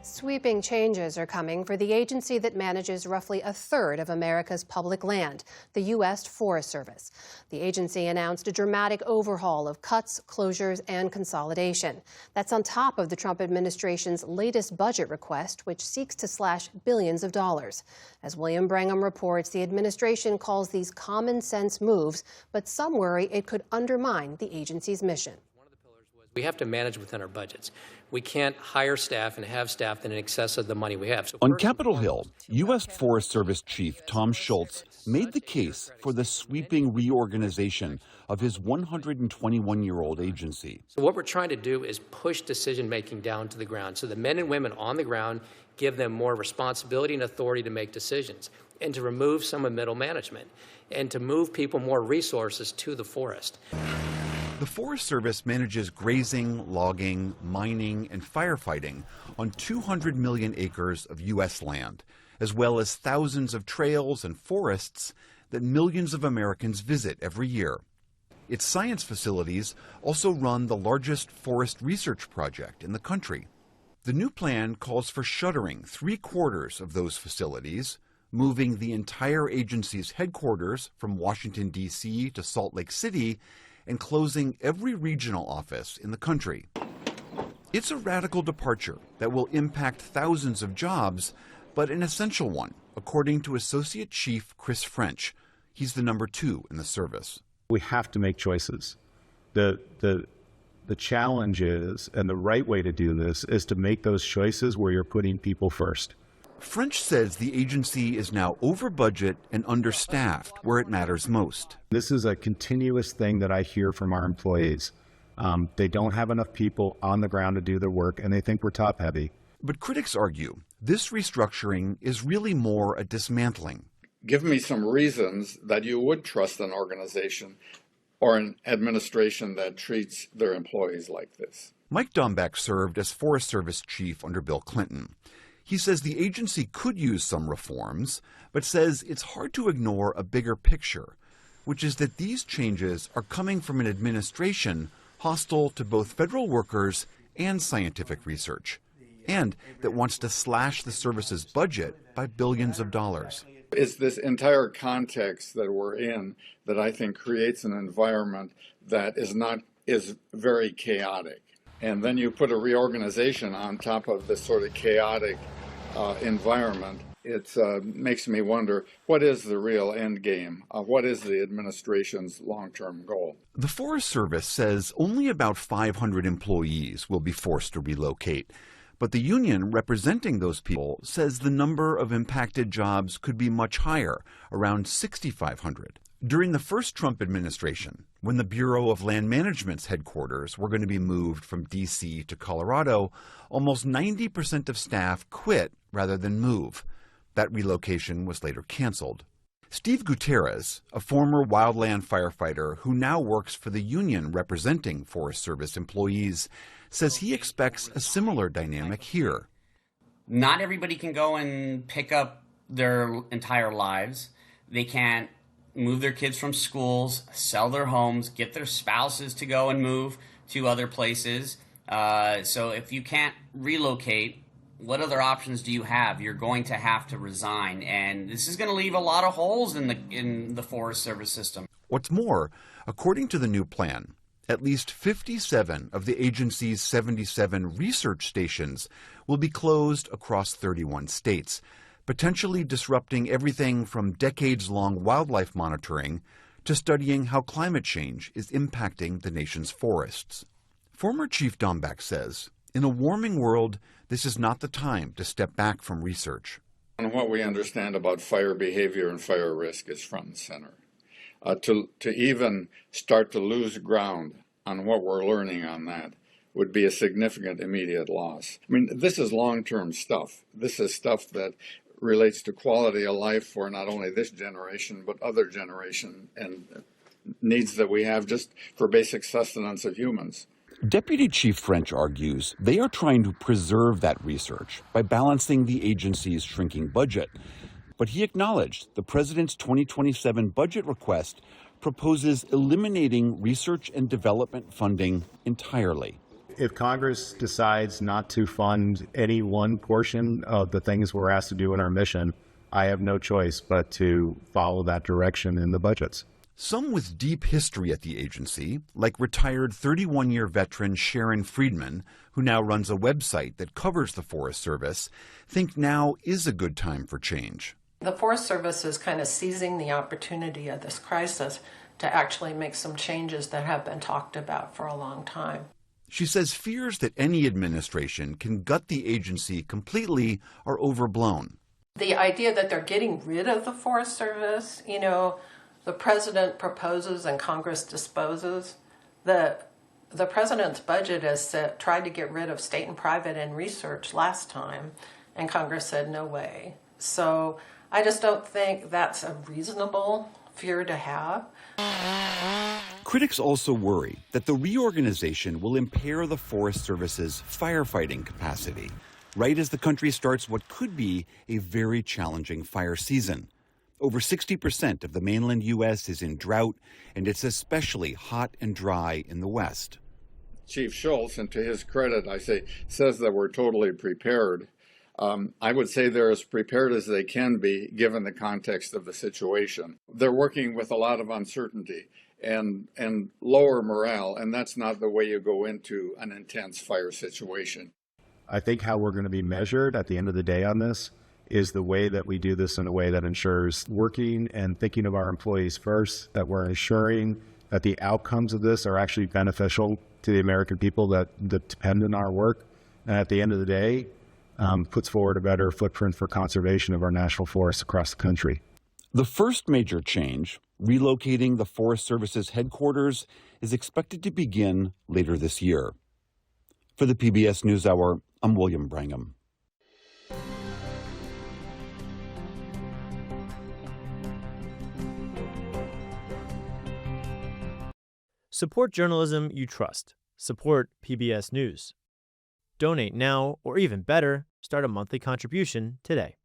Sweeping changes are coming for the agency that manages roughly a third of America's public land, the U.S. Forest Service. The agency announced a dramatic overhaul of cuts, closures, and consolidation. That's on top of the Trump administration's latest budget request, which seeks to slash billions of dollars. As William Brangham reports, the administration calls these common sense moves, but some worry it could undermine the agency's mission. We have to manage within our budgets. We can't hire staff and have staff in excess of the money we have. On Capitol Hill, U.S. Forest Service Chief Tom Schultz made the case for the sweeping reorganization of his 121-year-old agency. So what we're trying to do is push decision-making down to the ground so the men and women on the ground give them more responsibility and authority to make decisions, and to remove some of middle management, and to move people more resources to the forest. The Forest Service manages grazing, logging, mining, and firefighting on 200 million acres of U.S. land, as well as thousands of trails and forests that millions of Americans visit every year. Its science facilities also run the largest forest research project in the country. The new plan calls for shuttering 3/4 of those facilities, moving the entire agency's headquarters from Washington, D.C. to Salt Lake City, and closing every regional office in the country. It's a radical departure that will impact thousands of jobs, but an essential one, according to Associate Chief Chris French. He's the number 2 in the service. We have to make choices. The challenge is, and the right way to do this, is to make those choices where you're putting people first. French says the agency is now over budget and understaffed where it matters most. This is a continuous thing that I hear from our employees. They don't have enough people on the ground to do their work, and they think we're top heavy. But critics argue this restructuring is really more a dismantling. Give me some reasons that you would trust an organization or an administration that treats their employees like this. Mike Dombeck served as Forest Service chief under Bill Clinton. He says the agency could use some reforms, but says it's hard to ignore a bigger picture, which is that these changes are coming from an administration hostile to both federal workers and scientific research, and that wants to slash the service's budget by billions of dollars. It's this entire context that we're in that I think creates an environment that is very chaotic. And then you put a reorganization on top of this sort of chaotic environment. It makes me wonder, what is the real end game? What is the administration's long-term goal? The Forest Service says only about 500 employees will be forced to relocate. But the union representing those people says the number of impacted jobs could be much higher, around 6,500. During the first Trump administration, when the Bureau of Land Management's headquarters were going to be moved from D.C. to Colorado, almost 90% of staff quit rather than move. That relocation was later canceled. Steve Gutierrez, a former wildland firefighter who now works for the union representing Forest Service employees, says he expects a similar dynamic here. Not everybody can go and pick up their entire lives. They can't move their kids from schools, sell their homes, get their spouses to go and move to other places. So if you can't relocate, what other options do you have? You're going to have to resign, and this is going to leave a lot of holes in the Forest Service system. What's more, according to the new plan, at least 57 of the agency's 77 research stations will be closed across 31 states, potentially disrupting everything from decades-long wildlife monitoring to studying how climate change is impacting the nation's forests. Former Chief Dombeck says, in a warming world, this is not the time to step back from research. And what we understand about fire behavior and fire risk is front and center. To even start to lose ground on what we're learning on that would be a significant immediate loss. I mean, this is long-term stuff. This is stuff that relates to quality of life for not only this generation, but other generation and needs that we have just for basic sustenance of humans. Deputy Chief French argues they are trying to preserve that research by balancing the agency's shrinking budget. But he acknowledged the president's 2027 budget request proposes eliminating research and development funding entirely. If Congress decides not to fund any one portion of the things we're asked to do in our mission, I have no choice but to follow that direction in the budgets. Some with deep history at the agency, like retired 31-year veteran Sharon Friedman, who now runs a website that covers the Forest Service, think now is a good time for change. The Forest Service is kind of seizing the opportunity of this crisis to actually make some changes that have been talked about for a long time. She says fears that any administration can gut the agency completely are overblown. The idea that they're getting rid of the Forest Service, the president proposes and Congress disposes. The president's budget has tried to get rid of state and private in research last time, and Congress said no way. So I just don't think that's a reasonable fear to have. Critics also worry that the reorganization will impair the Forest Service's firefighting capacity, right as the country starts what could be a very challenging fire season. Over 60% of the mainland U.S. is in drought, and it's especially hot and dry in the West. Chief Schultz, and to his credit, says that we're totally prepared. I would say they're as prepared as they can be, given the context of the situation. They're working with a lot of uncertainty and lower morale, and that's not the way you go into an intense fire situation. I think how we're going to be measured at the end of the day on this is the way that we do this in a way that ensures working and thinking of our employees first, that we're ensuring that the outcomes of this are actually beneficial to the American people that depend on our work, and at the end of the day, puts forward a better footprint for conservation of our national forests across the country. The first major change, relocating the Forest Service's headquarters, is expected to begin later this year. For the PBS News Hour, I'm William Brangham. Support journalism you trust. Support PBS News. Donate now, or even better, start a monthly contribution today.